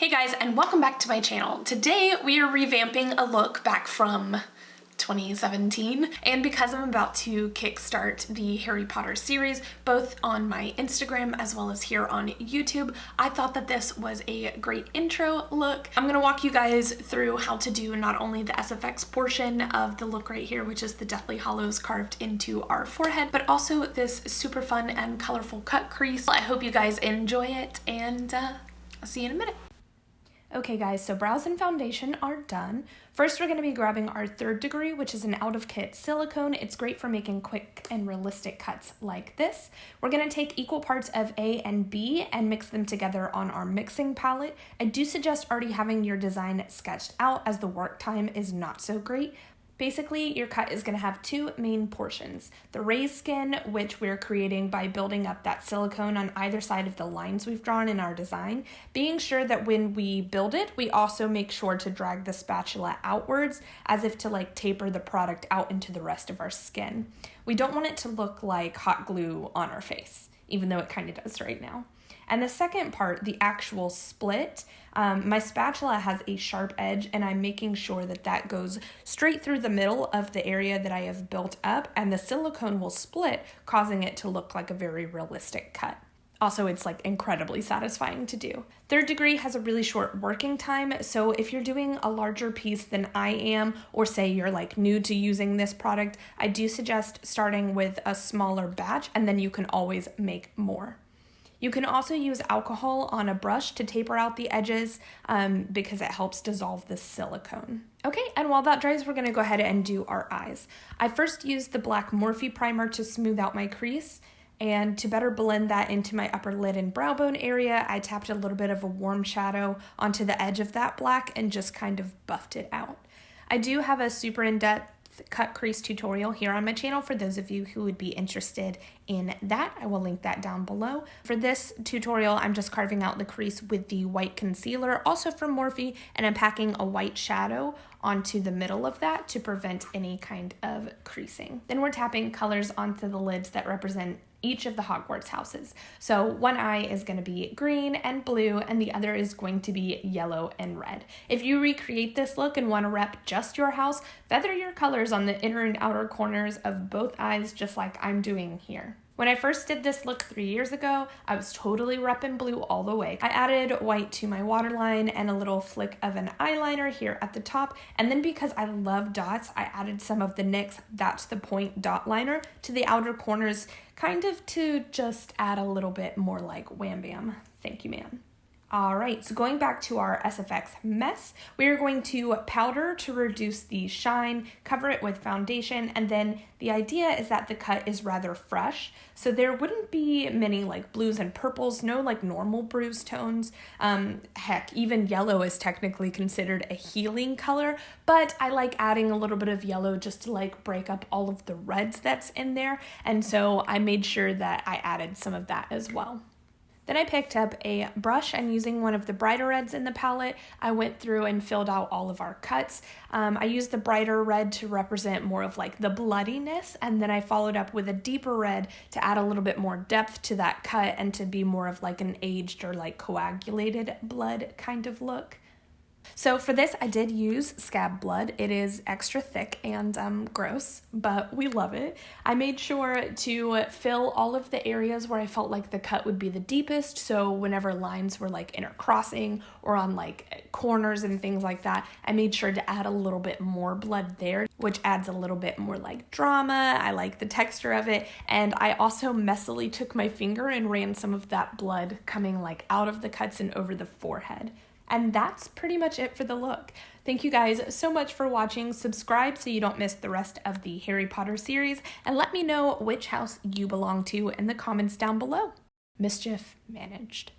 Hey guys, and welcome back to my channel. Today we are revamping a look back from 2017, and because I'm about to kickstart the Harry Potter series both on my Instagram as well as here on YouTube, I thought that this was a great intro look. I'm gonna walk you guys through how to do not only the SFX portion of the look right here, which is the Deathly Hallows carved into our forehead, but also this super fun and colorful cut crease. I hope you guys enjoy it, and I'll see you in a minute. Okay guys, so brows and foundation are done. First, we're going to be grabbing our 3rd degree, which is an out-of-kit silicone. It's great for making quick and realistic cuts like this. We're going to take equal parts of A and B and mix them together on our mixing palette. I do suggest already having your design sketched out, as the work time is not so great. Basically, your cut is going to have 2 main portions. The raised skin, which we're creating by building up that silicone on either side of the lines we've drawn in our design, being sure that when we build it, we also make sure to drag the spatula outwards as if to like taper the product out into the rest of our skin. We don't want it to look like hot glue on our face, even though it kind of does right now. And the second part, the actual split, my spatula has a sharp edge, and I'm making sure that that goes straight through the middle of the area that I have built up, and the silicone will split, causing it to look like a very realistic cut. Also, it's like incredibly satisfying to do. 3rd degree has a really short working time, so if you're doing a larger piece than I am, or say you're like new to using this product, I do suggest starting with a smaller batch, and then you can always make more. You can also use alcohol on a brush to taper out the edges because it helps dissolve the silicone. Okay, and while that dries, we're gonna go ahead and do our eyes. I first used the black Morphe primer to smooth out my crease, and to better blend that into my upper lid and brow bone area, I tapped a little bit of a warm shadow onto the edge of that black and just kind of buffed it out. I do have a super in-depth cut crease tutorial here on my channel for those of you who would be interested in that. I will link that down below. For this tutorial, I'm just carving out the crease with the white concealer, also from Morphe, and I'm packing a white shadow onto the middle of that to prevent any kind of creasing. Then we're tapping colors onto the lids that represent each of the Hogwarts houses. So one eye is going to be green and blue, and the other is going to be yellow and red. If you recreate this look and want to rep just your house, feather your colors on the inner and outer corners of both eyes, just like I'm doing here. When I first did this look 3 years ago, I was totally repping blue all the way. I added white to my waterline and a little flick of an eyeliner here at the top, and then because I love dots, I added some of the NYX That's the Point dot liner to the outer corners, kind of to just add a little bit more like wham bam, thank you ma'am. All right, so going back to our SFX mess, we are going to powder to reduce the shine, cover it with foundation, and then the idea is that the cut is rather fresh, so there wouldn't be many like blues and purples, no like normal bruise tones. Heck, even yellow is technically considered a healing color, but I like adding a little bit of yellow just to like break up all of the reds that's in there, and so I made sure that I added some of that as well. Then I picked up a brush and using one of the brighter reds in the palette, I went through and filled out all of our cuts. I used the brighter red to represent more of like the bloodiness, and then I followed up with a deeper red to add a little bit more depth to that cut and to be more of like an aged or like coagulated blood kind of look. So for this, I did use scab blood. It is extra thick and gross, but we love it. I made sure to fill all of the areas where I felt like the cut would be the deepest. So whenever lines were like intercrossing or on like corners and things like that, I made sure to add a little bit more blood there, which adds a little bit more like drama. I like the texture of it. And I also messily took my finger and ran some of that blood coming like out of the cuts and over the forehead. And that's pretty much it for the look. Thank you guys so much for watching. Subscribe so you don't miss the rest of the Harry Potter series, and let me know which house you belong to in the comments down below. Mischief managed.